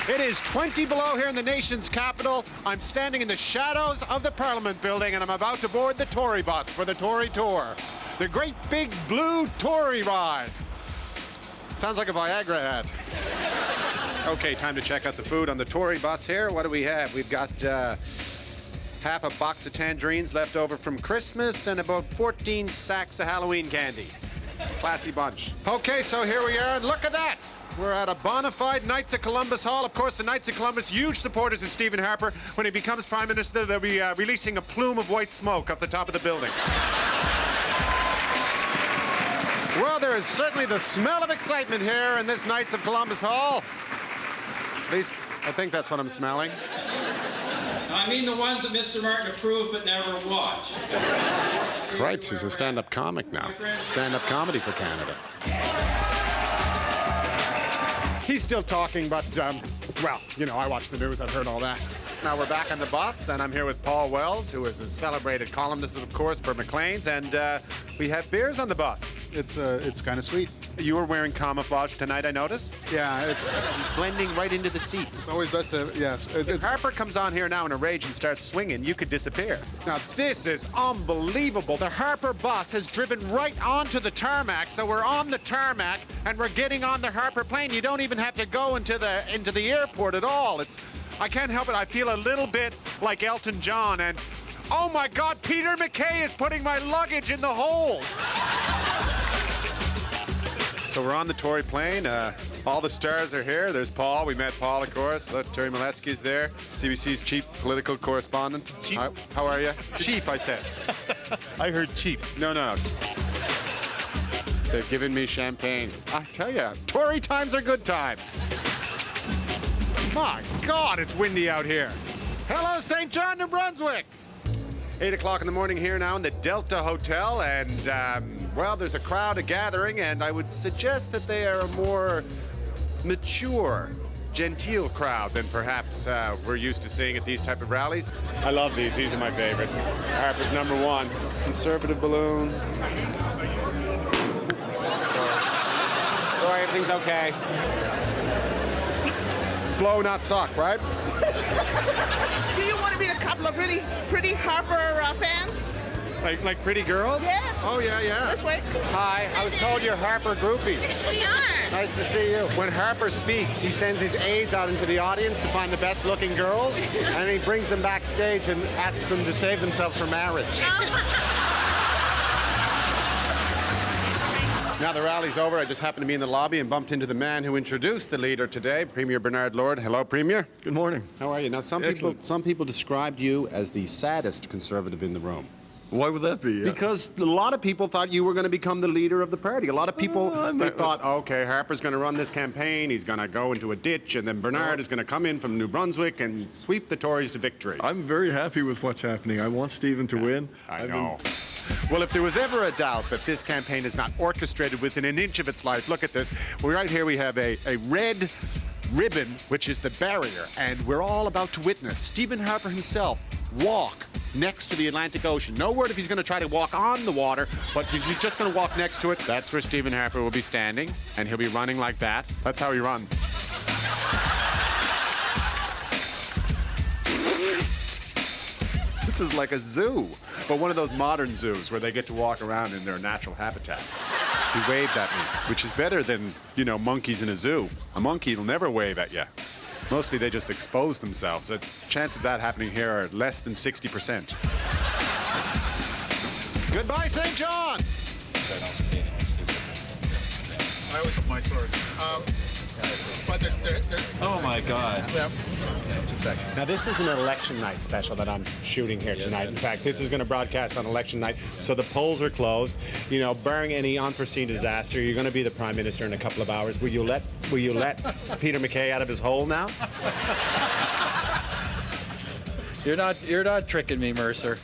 It is 20 below here in the nation's capital. I'm standing in the shadows of the Parliament building, and I'm about to board the Tory bus for the Tory tour. The great big blue Tory ride. Sounds like a Viagra ad. Okay, time to check out the food on the Tory bus here. What do we have? We've got half a box of tangerines left over from Christmas and about 14 sacks of Halloween candy. Classy bunch. Okay, so here we are. Look at that. We're at a bona fide Knights of Columbus Hall. Of course, the Knights of Columbus, huge supporters of Stephen Harper. When he becomes Prime Minister, they'll be releasing a plume of white smoke up the top of the building. Well, there is certainly the smell of excitement here in this Knights of Columbus Hall. At least, I think that's what I'm smelling. I mean the ones that Mr. Martin approved but never watched. Cripes, he's a stand-up comic now. Stand-up comedy for Canada. He's still talking, but, well, you know, I watch the news, I've heard all that. Now we're back on the bus, and I'm here with Paul Wells, who is a celebrated columnist, of course, for Maclean's, and we have beers on the bus. It's kind of sweet. You were wearing camouflage tonight, I noticed. Yeah, it's blending right into the seats. It's always best to, yes. If Harper comes on here now in a rage and starts swinging, you could disappear. Now, this is unbelievable. The Harper bus has driven right onto the tarmac, so we're on the tarmac, and we're getting on the Harper plane. You don't even have to go into the airport at all. I can't help it. I feel a little bit like Elton John, and oh my God, Peter McKay is putting my luggage in the hold. So we're on the Tory plane. All the stars are here. There's Paul. We met Paul, of course. Terry Molesky's there. CBC's chief political correspondent. Chief. How are you? Chief, I said. I heard cheap. No. They've given me champagne. I tell you, Tory times are good times. My God, it's windy out here. Hello, St. John, New Brunswick. 8 o'clock in the morning here now in the Delta Hotel, and, well, there's a crowd, a gathering, and I would suggest that they are a more mature, genteel crowd than perhaps we're used to seeing at these type of rallies. I love these. These are my favorite. Harper's #1. Conservative balloon. Sorry, everything's okay. Blow, not suck, right? Do you want to meet a couple of really pretty Harper fans? Like pretty girls? Yes. Oh, yeah. This way. Hi, I was told you're Harper groupies. We are. Nice to see you. When Harper speaks, he sends his aides out into the audience to find the best-looking girls, and he brings them backstage and asks them to save themselves for marriage. Now the rally's over. I just happened to be in the lobby and bumped into the man who introduced the leader today, Premier Bernard Lord. Hello, Premier. Good morning. How are you? Now, some people described you as the saddest conservative in the room. Why would that be? Because a lot of people thought you were going to become the leader of the party. A lot of people they thought, okay, Harper's going to run this campaign, he's going to go into a ditch, and then Bernard is going to come in from New Brunswick and sweep the Tories to victory. I'm very happy with what's happening. I want Stephen to win. I know. Well, if there was ever a doubt that this campaign is not orchestrated within an inch of its life, look at this. Right here we have a red ribbon, which is the barrier, and we're all about to witness Stephen Harper himself walk next to the Atlantic Ocean. No word if he's going to try to walk on the water, but he's just going to walk next to it. That's where Stephen Harper will be standing, and he'll be running like that. That's how he runs. This is like a zoo, but one of those modern zoos where they get to walk around in their natural habitat. He waved at me, which is better than, you know, monkeys in a zoo. A monkey will never wave at you. Mostly they just expose themselves. The chance of that happening here are less than 60%. Goodbye, St. John! I always have my source. Oh my God. Yep. Now, this is an election night special that I'm shooting here tonight. In fact, this is going to broadcast on election night, so the polls are closed. You know, barring any unforeseen disaster, you're going to be the Prime Minister in a couple of hours. Will you let Peter McKay out of his hole now? You're not tricking me, Mercer.